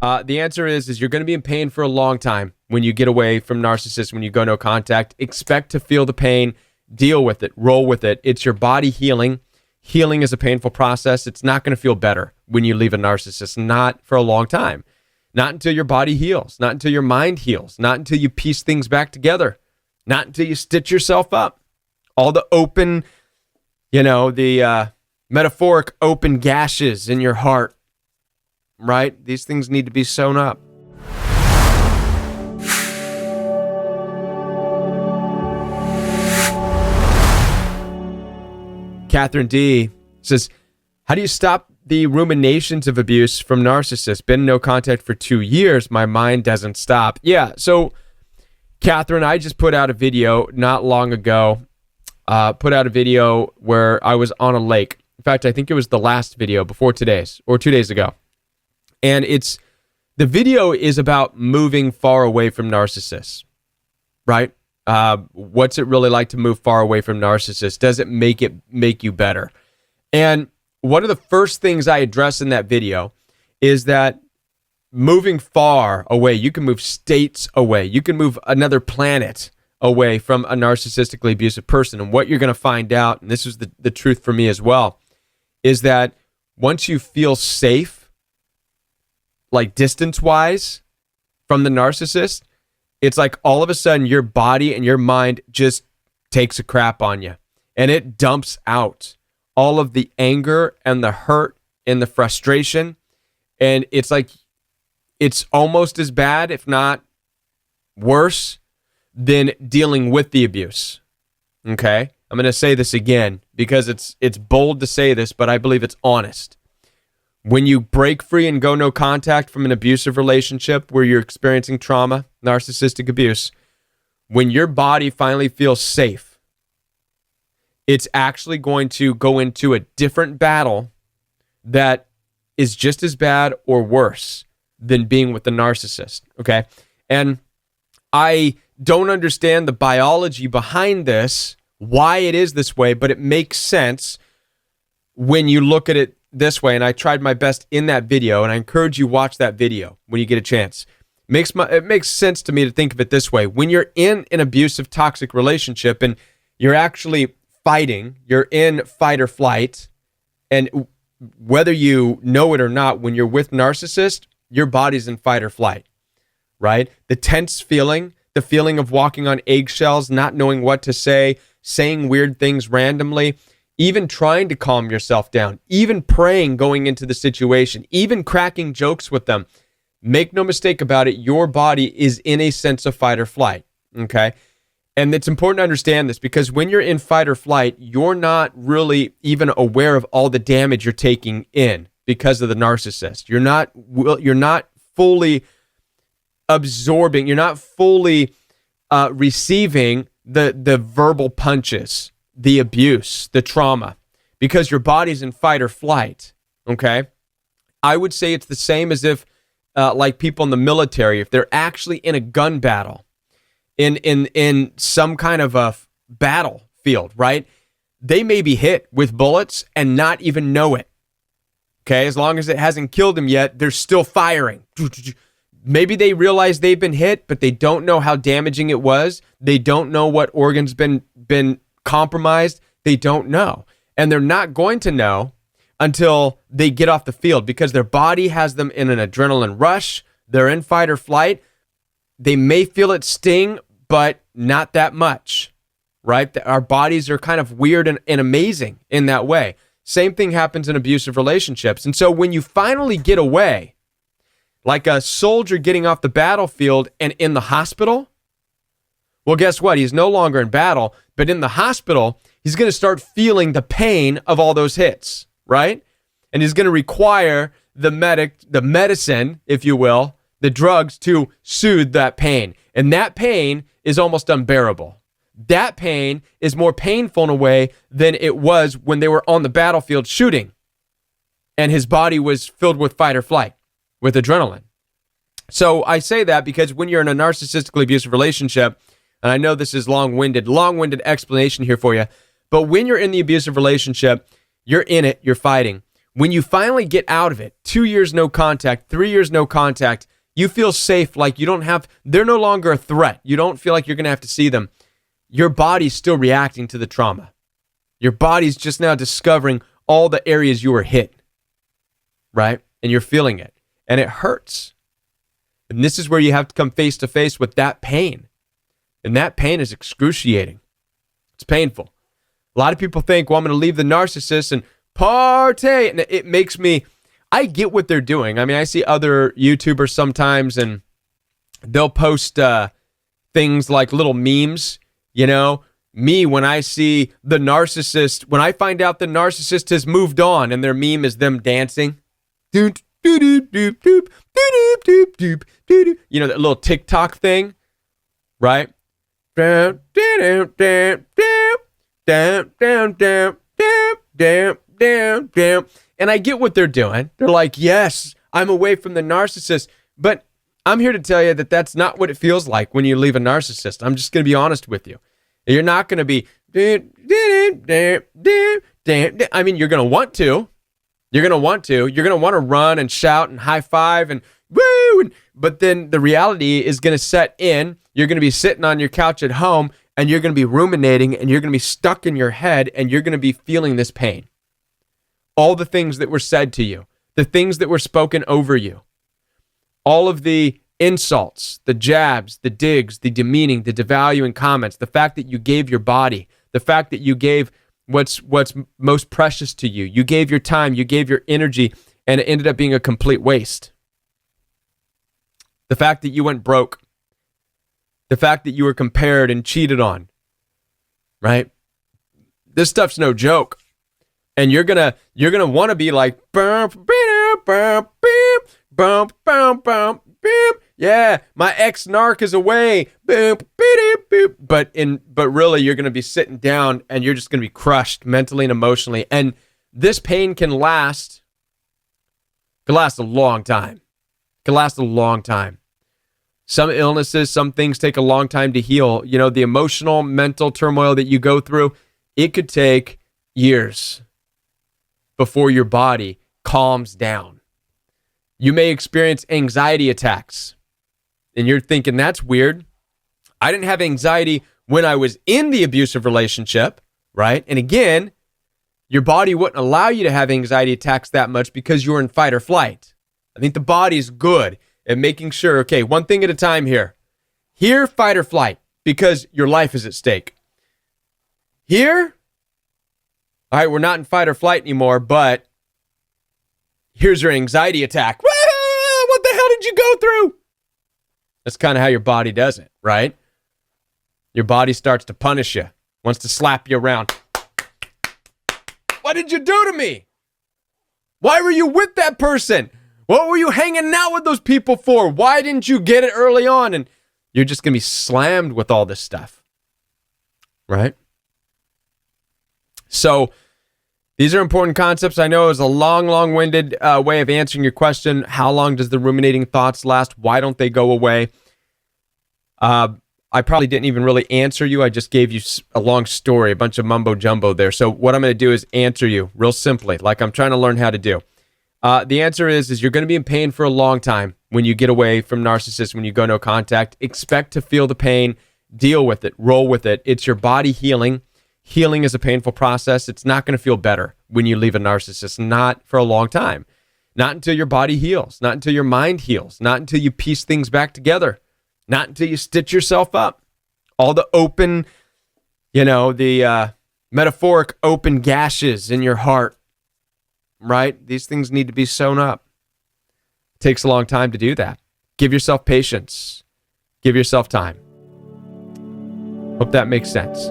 The answer is you're going to be in pain for a long time when you get away from narcissists, when you go no contact. Expect to feel the pain, deal with it, roll with it. It's your body healing. Healing is a painful process. It's not going to feel better when you leave a narcissist, not for a long time. Not until your body heals, not until your mind heals, not until you piece things back together, not until you stitch yourself up. All the open, the metaphoric open gashes in your heart, right? These things need to be sewn up. Catherine D says, how do you stop the ruminations of abuse from narcissists? Been in no contact for 2 years. My mind doesn't stop. Yeah, so Catherine, I just put out a video not long ago, where I was on a lake. In fact, I think it was the last video before today's, or 2 days ago. And the video is about moving far away from narcissists, right? What's it really like to move far away from narcissists? Does it make you better? And one of the first things I address in that video is that moving far away, you can move states away. You can move another planet away from a narcissistically abusive person. And what you're going to find out, and this is the truth for me as well, is that once you feel safe, like distance-wise from the narcissist, it's like all of a sudden your body and your mind just takes a crap on you. And it dumps out all of the anger and the hurt and the frustration. And it's like, it's almost as bad, if not worse, than dealing with the abuse. Okay? I'm going to say this again because it's bold to say this, but I believe it's honest. When you break free and go no contact from an abusive relationship where you're experiencing trauma, narcissistic abuse, when your body finally feels safe, it's actually going to go into a different battle that is just as bad or worse than being with the narcissist, okay? And I don't understand the biology behind this, why it is this way, but it makes sense when you look at it this way. And I tried my best in that video, and I encourage you watch that video when you get a chance. It makes sense to me to think of it this way. When you're in an abusive, toxic relationship and you're actually fighting, you're in fight or flight, and whether you know it or not, when you're with narcissist, your body's in fight or flight, right? The tense feeling, the feeling of walking on eggshells, not knowing what to say, saying weird things randomly, even trying to calm yourself down, even praying going into the situation, even cracking jokes with them. Make no mistake about it, your body is in a sense of fight or flight, okay? And it's important to understand this because when you're in fight or flight, you're not really even aware of all the damage you're taking in because of the narcissist. You're not fully absorbing, you're not fully receiving the verbal punches, the abuse, the trauma, because your body's in fight or flight, okay? I would say it's the same as if, like people in the military, if they're actually in a gun battle, in some kind of a battlefield, right? They may be hit with bullets and not even know it, okay? As long as it hasn't killed them yet, they're still firing. Maybe they realize they've been hit, but they don't know how damaging it was. They don't know what organ's been compromised. They don't know. And they're not going to know until they get off the field because their body has them in an adrenaline rush. They're in fight or flight. They may feel it sting, but not that much, right? Our bodies are kind of weird and amazing in that way. Same thing happens in abusive relationships. And so when you finally get away, like a soldier getting off the battlefield and in the hospital, well, guess what? He's no longer in battle, but in the hospital, he's going to start feeling the pain of all those hits, right? And he's going to require the medicine, if you will, the drugs to soothe that pain. And that pain is almost unbearable. That pain is more painful in a way than it was when they were on the battlefield shooting and his body was filled with fight or flight, with adrenaline. So I say that because when you're in a narcissistically abusive relationship, and I know this is long-winded explanation here for you, but when you're in the abusive relationship, you're in it, you're fighting. When you finally get out of it, 2 years no contact, 3 years no contact, you feel safe, like they're no longer a threat. You don't feel like you're going to have to see them. Your body's still reacting to the trauma. Your body's just now discovering all the areas you were hit, right? And you're feeling it. And it hurts. And this is where you have to come face to face with that pain. And that pain is excruciating. It's painful. A lot of people think, well, I'm going to leave the narcissist and party. And it makes me, I get what they're doing. I mean, I see other YouTubers sometimes and they'll post things like little memes, you know. Me, when I see the narcissist, when I find out the narcissist has moved on and their meme is them dancing. You know, that little TikTok thing, right? And I get what they're doing. They're like, yes, I'm away from the narcissist. But I'm here to tell you that that's not what it feels like when you leave a narcissist. I'm just going to be honest with you. You're not going to be, I mean, you're going to want to. You're going to want to. You're going to want to run and shout and high five and woo. But then the reality is going to set in. You're going to be sitting on your couch at home and you're going to be ruminating and you're going to be stuck in your head and you're going to be feeling this pain. All the things that were said to you, the things that were spoken over you, all of the insults, the jabs, the digs, the demeaning, the devaluing comments, the fact that you gave your body, the fact that you gave what's most precious to you. You gave your time, you gave your energy, and it ended up being a complete waste. The fact that you went broke, the fact that you were compared and cheated on, right? This stuff's no joke. And you're gonna want to be like, yeah, my ex-narc is away. But really, you're going to be sitting down and you're just going to be crushed mentally and emotionally. And this pain can last a long time. Can last a long time. Some illnesses, some things take a long time to heal. You know, the emotional, mental turmoil that you go through, it could take years before your body calms down. You may experience anxiety attacks. And you're thinking, that's weird. I didn't have anxiety when I was in the abusive relationship, right? And again, your body wouldn't allow you to have anxiety attacks that much because you're in fight or flight. I think the body's good at making sure, okay, one thing at a time here. Here, fight or flight, because your life is at stake. Here, all right, we're not in fight or flight anymore, but here's your anxiety attack. What the hell did you go through? That's kind of how your body does it, right? Your body starts to punish you, wants to slap you around. What did you do to me? Why were you with that person? What were you hanging out with those people for? Why didn't you get it early on? And you're just going to be slammed with all this stuff, right? So these are important concepts. I know it was a long-winded way of answering your question. How long does the ruminating thoughts last? Why don't they go away? I probably didn't even really answer you. I just gave you a long story, a bunch of mumbo-jumbo there. So what I'm going to do is answer you real simply, like I'm trying to learn how to do. The answer is you're going to be in pain for a long time when you get away from narcissists, when you go no contact. Expect to feel the pain. Deal with it. Roll with it. It's your body healing. Healing is a painful process. It's not going to feel better when you leave a narcissist, not for a long time. Not until your body heals, not until your mind heals, not until you piece things back together, not until you stitch yourself up. All the open, the metaphoric open gashes in your heart, right? These things need to be sewn up. It takes a long time to do that. Give yourself patience. Give yourself time. Hope that makes sense.